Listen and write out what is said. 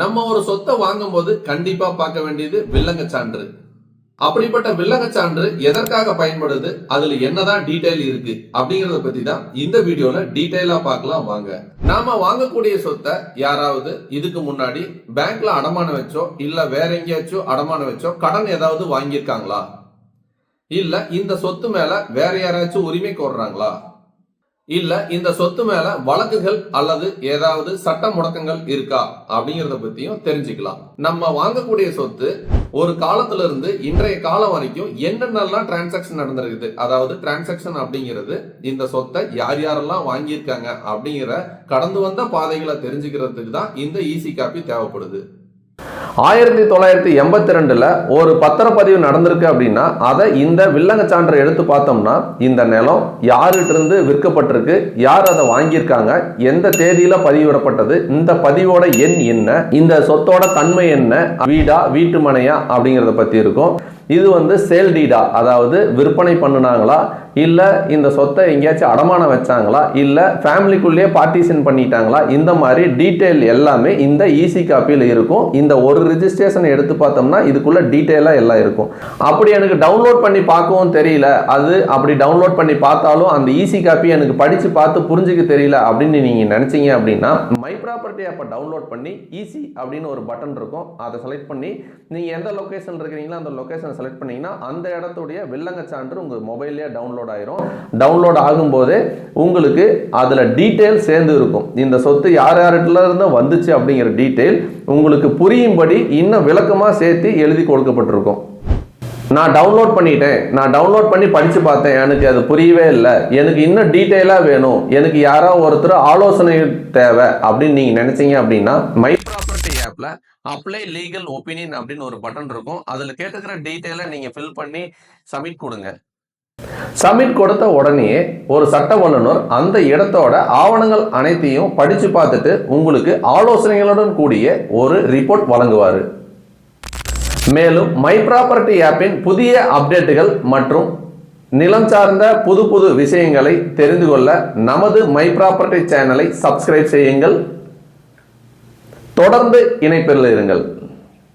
நம்ம ஒரு சொத்தை வாங்கும்போது கண்டிப்பா பார்க்க வேண்டியது வில்லங்க சான்று. அப்படிப்பட்ட வில்லங்க சான்று எதற்காக பயன்படுது, அதுல என்னதான் டீடைல் இருக்கு அப்படிங்கறத பத்தி தான் இந்த வீடியோல டீடைலா பார்க்கலாம் வாங்க. நாம வாங்கக்கூடிய சொத்தை யாராவது இதுக்கு முன்னாடி பேங்க்ல அடமானம் வச்சோ இல்ல வேற எங்கேயாச்சும் அடமானம் வச்சோ கடன் ஏதாவது வாங்கியிருக்காங்களா, இல்ல இந்த சொத்து மேல வேற யாராச்சும் உரிமை கோர்றாங்களா, இல்ல இந்த சொத்து மேல வழக்குகள் அல்லது ஏதாவது சட்ட முடக்கங்கள் இருக்கா அப்படிங்கறத பத்தியும் தெரிஞ்சுக்கலாம். நம்ம வாங்கக்கூடிய சொத்து ஒரு காலத்துல இருந்து இன்றைய காலம் வரைக்கும் என்னென்னலாம் டிரான்சாக்சன் நடந்திருக்குது, அதாவது டிரான்சாக்சன் அப்படிங்கிறது இந்த சொத்தை யார் யாரெல்லாம் வாங்கியிருக்காங்க அப்படிங்கிற கடந்து வந்த பாதைகளை தெரிஞ்சுக்கிறதுக்கு தான் இந்த ஈசி காப்பி தேவைப்படுது. 1982 ஒரு பத்திரப்பதிவு நடந்திருக்கு அப்படின்னா அதை இந்த வில்லங்க சான்றை எடுத்து பார்த்தோம்னா இந்த நிலம் யார்கிட்ட இருந்து விற்கப்பட்டிருக்கு, யார் அதை வாங்கியிருக்காங்க, எந்த தேதியில பதிவிடப்பட்டது, இந்த பதிவோட எண் என்ன, இந்த சொத்தோட தன்மை என்ன, வீடா வீட்டு மனையா அப்படிங்கிறத பத்தி இருக்கும். இது சேல் டீடா, அதாவது விற்பனை பண்ணுனாங்களா, இல்ல இந்த சொத்தை எங்கேயாச்சும் அடமானம் வச்சாங்களா, இல்ல ஃபேமிலிக்குள்ளேயே பார்ட்டிஷன் பண்ணிட்டாங்களா, இந்த மாதிரி டீட்டெயில் எல்லாமே இந்த ஈசி காப்பியில் இருக்கும். இந்த ஒரு ரிஜிஸ்ட்ரேஷன் எடுத்து பார்த்தோம்னா இதுக்குள்ள டீட்டெயிலாக எல்லாம் இருக்கும். அப்படி எனக்கு டவுன்லோட் பண்ணி பார்க்கவும் தெரியல, அது அப்படி டவுன்லோட் பண்ணி பார்த்தாலும் அந்த ஈசி காப்பி எனக்கு படித்து பார்த்து புரிஞ்சுக்க தெரியல அப்படின்னு நீங்கள் நினச்சிங்க அப்படின்னா மை ப்ராப்பர்ட்டி ஆப்பை டவுன்லோட் பண்ணி ஈசி அப்படின்னு ஒரு பட்டன் இருக்கும், அதை செலக்ட் பண்ணி நீங்கள் எந்த லொக்கேஷன் இருக்கிறீங்களோ அந்த லொக்கேஷன் செலக்ட் பண்ணீங்கன்னா அந்த இடத்துடைய வில்லங்க சான்று உங்கள் மொபைல்லேயே டவுன்லோட் ஆயிரும். டவுன்லோட் ஆகும்போது உங்களுக்கு அதில் டீட்டெயில் சேர்ந்து இருக்கும். இந்த சொத்து யார் யார்கிட்ட இருந்து வந்துச்சு அப்படிங்கிற டீட்டெயில் உங்களுக்கு புரியும்படி இன்னும் விளக்கமாக சேர்த்து எழுதி கொடுக்கப்பட்டிருக்கும். நான் டவுன்லோட் பண்ணிட்டேன், நான் டவுன்லோட் பண்ணி படித்து பார்த்தேன், எனக்கு அது புரியவே இல்லை, எனக்கு இன்னும் டீட்டெயிலாக வேணும், எனக்கு யாரோ ஒருத்தர் ஆலோசனை தேவை அப்படின்னு நீங்கள் நினச்சிங்க அப்படின்னா மை ப்ராப்பர்ட்டி ஆப்பில் அப்ளை லீகல் ஒப்பீனியன் அப்படின்னு ஒரு பட்டன் இருக்கும். அதில் கேட்டுக்கிற டீட்டெயிலை நீங்கள் ஃபில் பண்ணி சப்மிட் கொடுங்க. சப்மிட் கொடுத்த உடனே ஒரு சட்ட வல்லுநர் அந்த இடத்தோட ஆவணங்கள் அனைத்தையும் படித்து பார்த்துட்டு உங்களுக்கு ஆலோசனைகளுடன் கூடிய ஒரு ரிப்போர்ட் வழங்குவார். மேலும் மை ப்ராப்பர்ட்டி ஆப்பின் புதிய அப்டேட்டுகள் மற்றும் நிலம் சார்ந்த புது புது விஷயங்களை தெரிந்து கொள்ள நமது மை ப்ராப்பர்ட்டி சேனலை சப்ஸ்கிரைப் செய்யுங்கள். தொடர்ந்து இணைப்பில் இருங்கள்.